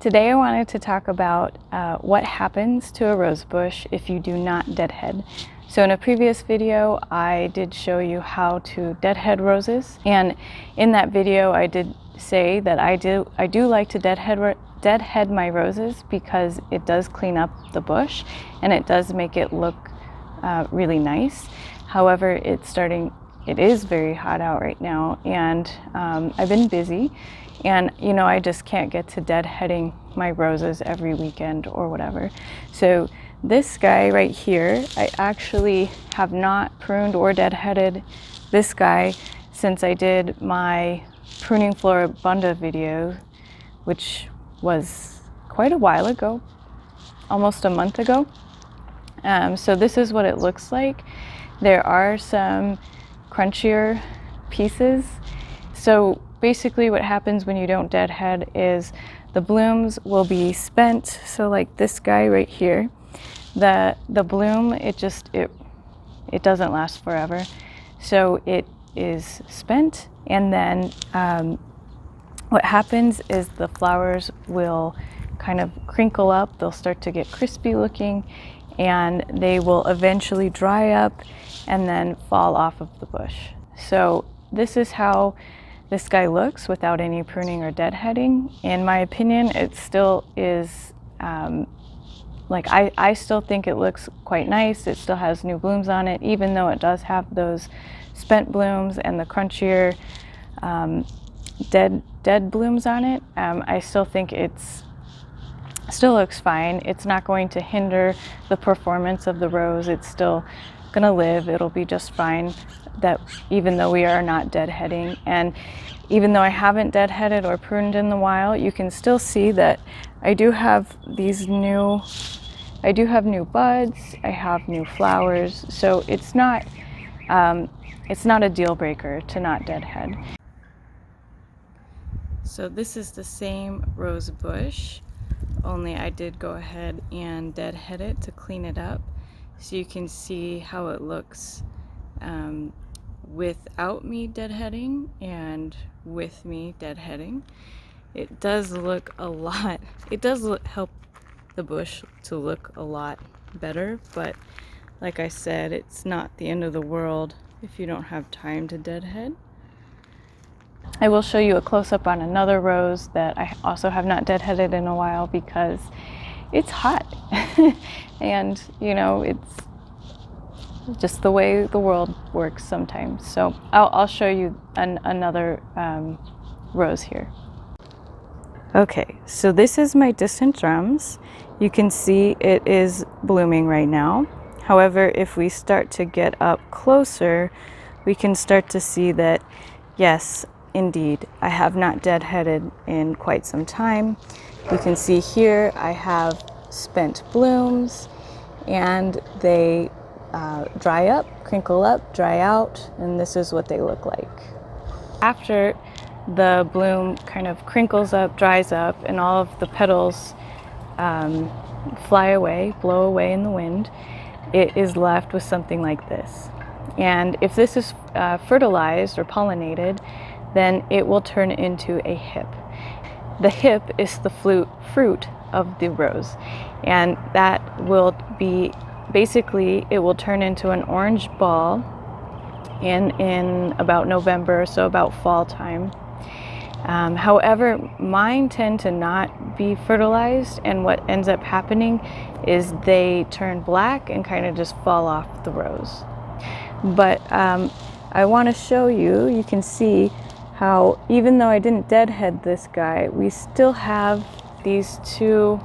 Today I wanted to talk about what happens to a rose bush if you do not deadhead. So in a previous video I did show you how to deadhead roses, and in that video I did say that I do like to deadhead my roses because it does clean up the bush and it does make it look really nice. However, it is very hot out right now, and I've been busy, and I just can't get to deadheading my roses every weekend or whatever. So this guy right here, I actually have not pruned or deadheaded this guy since I did my pruning floribunda video, which was quite a while ago, almost a month ago. So this is what it looks like. There are some crunchier pieces. So basically what happens when you don't deadhead is the blooms will be spent. So like this guy right here, the bloom, it doesn't last forever. So it is spent, and then what happens is the flowers will kind of crinkle up. They'll start to get crispy looking, and they will eventually dry up and then fall off of the bush. So this is how this guy looks without any pruning or deadheading. In my opinion, it still is, I still think it looks quite nice. It still has new blooms on it, even though it does have those spent blooms and the crunchier dead blooms on it. I still think still looks fine. It's not going to hinder the performance of the rose. It's still gonna live. It'll be just fine, that even though we are not deadheading. And even though I haven't deadheaded or pruned in a while, you can still see that I do have new buds, I have new flowers. So it's not a deal breaker to not deadhead. So this is the same rose bush, only I did go ahead and deadhead it to clean it up, so you can see how it looks without me deadheading and with me deadheading. It does look help the bush to look a lot better, but like I said, it's not the end of the world if you don't have time to deadhead. I will show you a close-up on another rose that I also have not deadheaded in a while because it's hot and it's just the way the world works sometimes. So I'll show you another rose here. Okay, so this is my distant drums. You can see it is blooming right now. However, if we start to get up closer, we can start to see that, yes, indeed, I have not deadheaded in quite some time. You can see here I have spent blooms, and they dry up, crinkle up, dry out, and this is what they look like. After the bloom kind of crinkles up, dries up, and all of the petals fly away, blow away in the wind, it is left with something like this. And if this is fertilized or pollinated, then it will turn into a hip. The hip is the fruit of the rose, and that will be basically, it will turn into an orange ball in about November, so about fall time. However, mine tend to not be fertilized, and what ends up happening is they turn black and kind of just fall off the rose. But I want to show you, you can see how even though I didn't deadhead this guy, we still have these two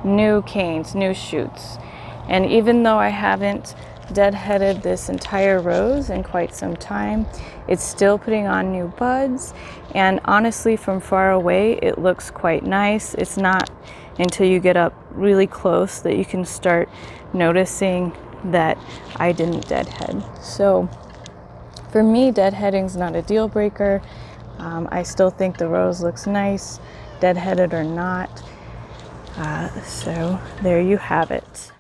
new canes, new shoots. And even though I haven't deadheaded this entire rose in quite some time, it's still putting on new buds, and honestly from far away it looks quite nice. It's not until you get up really close that you can start noticing that I didn't deadhead. So for me, deadheading's not a deal breaker. I still think the rose looks nice, deadheaded or not. So there you have it.